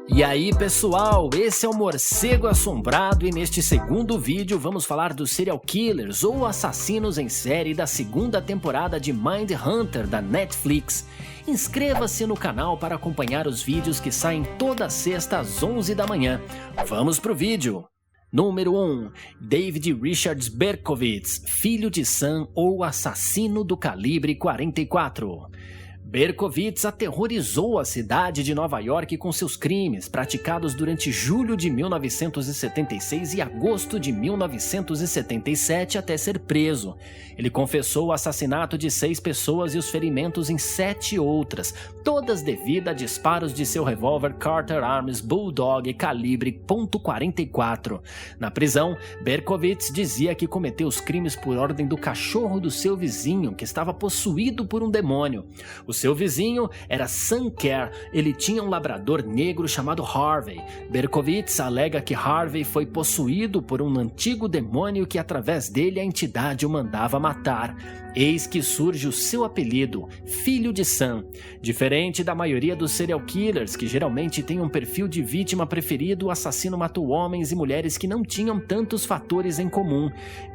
E aí pessoal, esse é o Morcego Assombrado e neste segundo vídeo vamos falar dos serial killers ou assassinos em série da segunda temporada de Mindhunter da Netflix. Inscreva-se no canal para acompanhar os vídeos que saem toda sexta às 11 da manhã. Vamos pro vídeo! Número 1. David Richards Berkowitz, filho de Sam ou assassino do calibre 44. Berkowitz aterrorizou a cidade de Nova York com seus crimes, praticados durante julho de 1976 e agosto de 1977 até ser preso. Ele confessou o assassinato de 6 pessoas e os ferimentos em 7 outras, todas devido a disparos de seu revólver Carter Arms Bulldog calibre .44. Na prisão, Berkowitz dizia que cometeu os crimes por ordem do cachorro do seu vizinho, que estava possuído por um demônio. O seu vizinho era Sam Kerr, ele tinha um labrador negro chamado Harvey. Berkowitz alega que Harvey foi possuído por um antigo demônio que através dele a entidade o mandava matar. Eis que surge o seu apelido, Filho de Sam. Diferente da maioria dos serial killers, que geralmente têm um perfil de vítima preferido, o assassino matou homens e mulheres que não tinham tantos fatores em comum.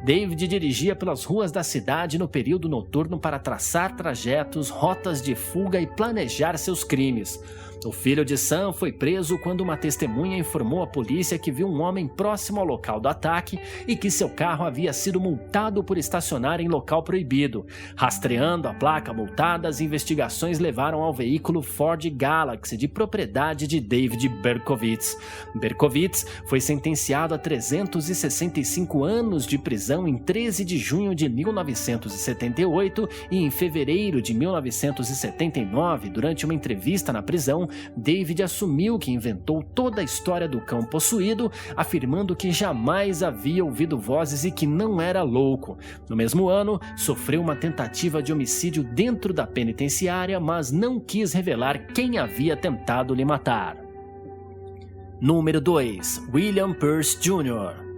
David dirigia pelas ruas da cidade no período noturno para traçar trajetos, rotas de fuga e planejar seus crimes. O filho de Sam foi preso quando uma testemunha informou à polícia que viu um homem próximo ao local do ataque e que seu carro havia sido multado por estacionar em local proibido. Rastreando a placa multada, as investigações levaram ao veículo Ford Galaxy de propriedade de David Berkowitz. Berkowitz foi sentenciado a 365 anos de prisão em 13 de junho de 1978 e em fevereiro de 1979, durante uma entrevista na prisão, David assumiu que inventou toda a história do cão possuído, afirmando que jamais havia ouvido vozes e que não era louco. No mesmo ano, sofreu uma tentativa de homicídio dentro da penitenciária, mas não quis revelar quem havia tentado lhe matar. Número 2. William Pierce Jr.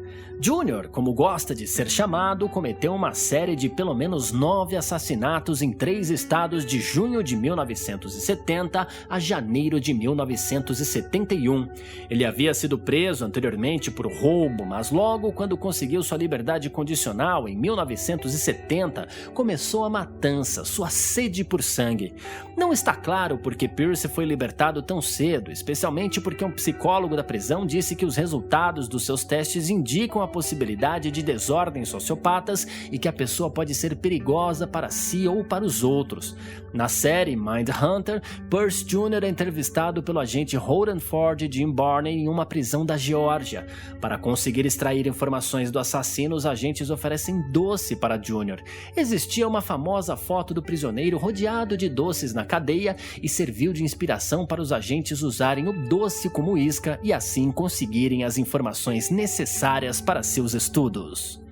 Jr., como gosta de ser chamado, cometeu uma série de pelo menos 9 assassinatos em 3 estados de junho de 1970 a janeiro de 1971. Ele havia sido preso anteriormente por roubo, mas logo quando conseguiu sua liberdade condicional em 1970, começou a matança, sua sede por sangue. Não está claro por que Pierce foi libertado tão cedo, especialmente porque um psicólogo da prisão disse que os resultados dos seus testes indicam a possibilidade de desordens sociopatas e que a pessoa pode ser perigosa para si ou para os outros. Na série Mindhunter, Pierce Jr. é entrevistado pelo agente Holden Ford Jim Barney em uma prisão da Geórgia. Para conseguir extrair informações do assassino, os agentes oferecem doce para Jr. Existia uma famosa foto do prisioneiro rodeado de doces na cadeia e serviu de inspiração para os agentes usarem o doce como isca e assim conseguirem as informações necessárias para seus estudos.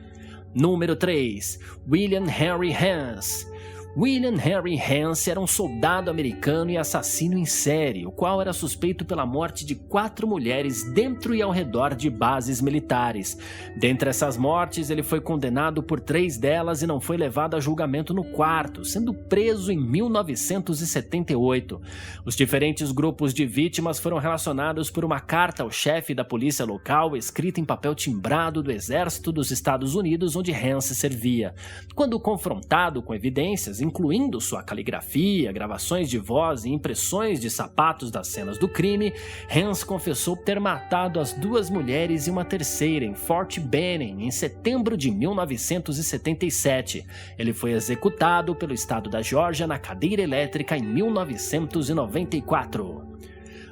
Número 3. William Henry Hance. William Henry Hance era um soldado americano e assassino em série, o qual era suspeito pela morte de 4 mulheres dentro e ao redor de bases militares. Dentre essas mortes, ele foi condenado por 3 delas e não foi levado a julgamento no 4º, sendo preso em 1978. Os diferentes grupos de vítimas foram relacionados por uma carta ao chefe da polícia local, escrita em papel timbrado do Exército dos Estados Unidos, onde Hance servia. Quando confrontado com evidências, incluindo sua caligrafia, gravações de voz e impressões de sapatos das cenas do crime, Hance confessou ter matado as 2 mulheres e uma terceira em Fort Benning em setembro de 1977. Ele foi executado pelo estado da Geórgia na cadeira elétrica em 1994.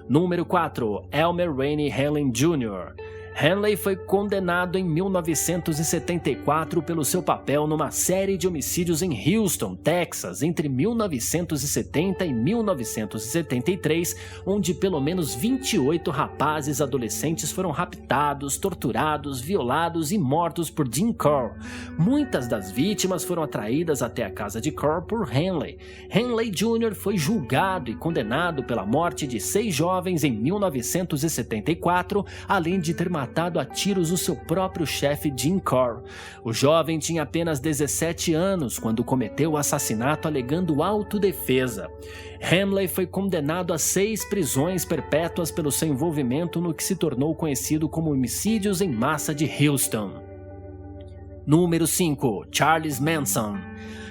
Número 4. Elmer Rainey Hanley Jr. Hanley foi condenado em 1974 pelo seu papel numa série de homicídios em Houston, Texas, entre 1970 e 1973, onde pelo menos 28 rapazes adolescentes foram raptados, torturados, violados e mortos por Jim Kerr. Muitas das vítimas foram atraídas até a casa de Kerr por Hanley. Hanley Jr. foi julgado e condenado pela morte de 6 jovens em 1974, além de ter matado matado a tiros o seu próprio chefe Jim Corr. O jovem tinha apenas 17 anos quando cometeu o assassinato alegando autodefesa. Hamley foi condenado a 6 prisões perpétuas pelo seu envolvimento no que se tornou conhecido como homicídios em massa de Houston. Número 5. Charles Manson.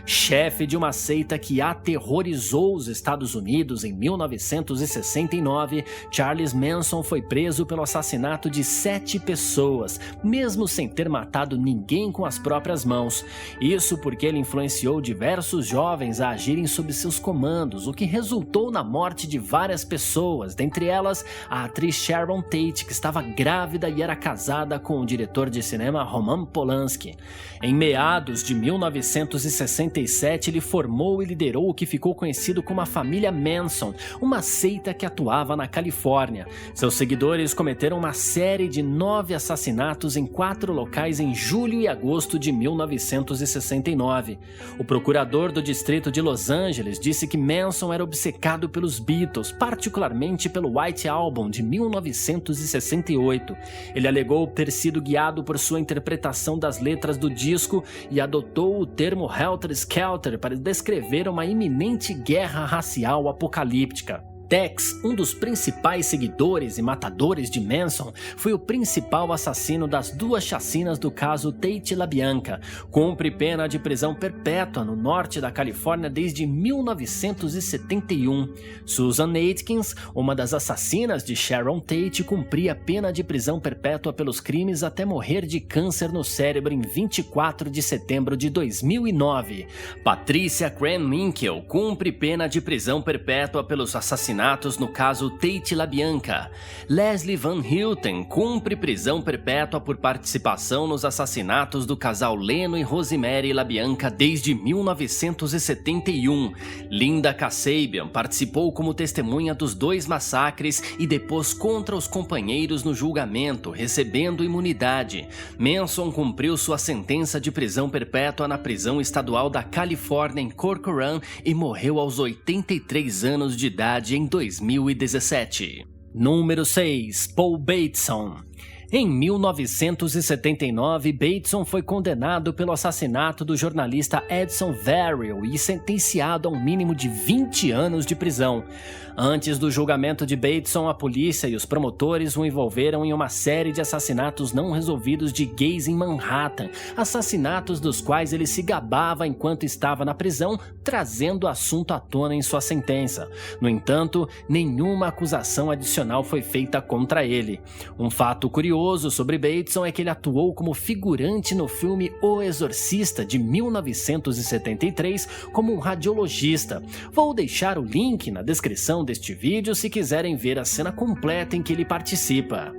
Chefe de uma seita que aterrorizou os Estados Unidos em 1969, Charles Manson foi preso pelo assassinato de 7 pessoas, mesmo sem ter matado ninguém com as próprias mãos. Isso porque ele influenciou diversos jovens a agirem sob seus comandos, o que resultou na morte de várias pessoas, dentre elas a atriz Sharon Tate, que estava grávida e era casada com o diretor de cinema Roman Polanski. Em meados de 1967, ele formou e liderou o que ficou conhecido como a família Manson, uma seita que atuava na Califórnia. Seus seguidores cometeram uma série de 9 assassinatos em 4 locais em julho e agosto de 1969. O procurador do distrito de Los Angeles disse que Manson era obcecado pelos Beatles, particularmente pelo White Album de 1968. Ele alegou ter sido guiado por sua interpretação das letras do disco e adotou o termo Helter Skelter para descrever uma iminente guerra racial apocalíptica. Tex, um dos principais seguidores e matadores de Manson, foi o principal assassino das 2 chacinas do caso Tate LaBianca. Cumpre pena de prisão perpétua no norte da Califórnia desde 1971. Susan Atkins, uma das assassinas de Sharon Tate, cumpria pena de prisão perpétua pelos crimes até morrer de câncer no cérebro em 24 de setembro de 2009. Patricia Krenwinkel cumpre pena de prisão perpétua pelos assassinatos no caso Tate LaBianca. Leslie Van Houten cumpre prisão perpétua por participação nos assassinatos do casal Leno e Rosemary LaBianca desde 1971. Linda Kasabian participou como testemunha dos 2 massacres e depôs contra os companheiros no julgamento, recebendo imunidade. Manson cumpriu sua sentença de prisão perpétua na prisão estadual da Califórnia em Corcoran e morreu aos 83 anos de idade em 2017. Número 6. Paul Bateson. Em 1979, Bateson foi condenado pelo assassinato do jornalista Edson Verrill e sentenciado a um mínimo de 20 anos de prisão. Antes do julgamento de Bateson, a polícia e os promotores o envolveram em uma série de assassinatos não resolvidos de gays em Manhattan, assassinatos dos quais ele se gabava enquanto estava na prisão, trazendo o assunto à tona em sua sentença. No entanto, nenhuma acusação adicional foi feita contra ele. Um fato curioso sobre Bateson é que ele atuou como figurante no filme O Exorcista de 1973 como um radiologista. Vou deixar o link na descrição deste vídeo se quiserem ver a cena completa em que ele participa.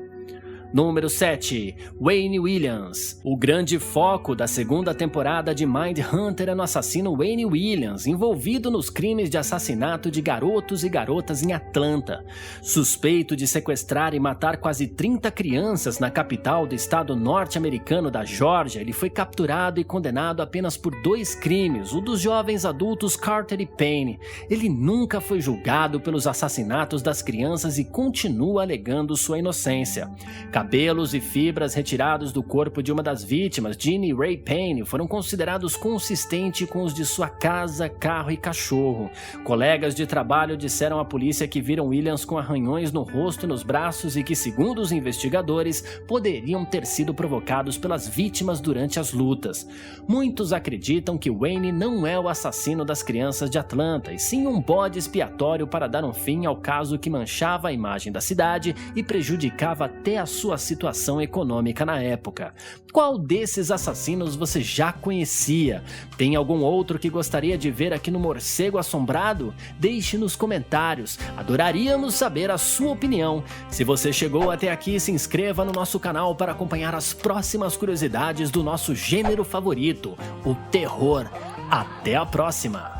Número 7. Wayne Williams. O grande foco da segunda temporada de Mindhunter é no assassino Wayne Williams, envolvido nos crimes de assassinato de garotos e garotas em Atlanta. Suspeito de sequestrar e matar quase 30 crianças na capital do estado norte-americano da Geórgia, ele foi capturado e condenado apenas por 2 crimes, o dos jovens adultos Carter e Payne. Ele nunca foi julgado pelos assassinatos das crianças e continua alegando sua inocência. Cabelos e fibras retirados do corpo de uma das vítimas, Jeannie Ray Payne, foram considerados consistentes com os de sua casa, carro e cachorro. Colegas de trabalho disseram à polícia que viram Williams com arranhões no rosto e nos braços e que, segundo os investigadores, poderiam ter sido provocados pelas vítimas durante as lutas. Muitos acreditam que Wayne não é o assassino das crianças de Atlanta, e sim um bode expiatório para dar um fim ao caso que manchava a imagem da cidade e prejudicava até a sua situação econômica na época. Qual desses assassinos você já conhecia? Tem algum outro que gostaria de ver aqui no Morcego Assombrado? Deixe nos comentários, adoraríamos saber a sua opinião. Se você chegou até aqui, se inscreva no nosso canal para acompanhar as próximas curiosidades do nosso gênero favorito, o terror. Até a próxima!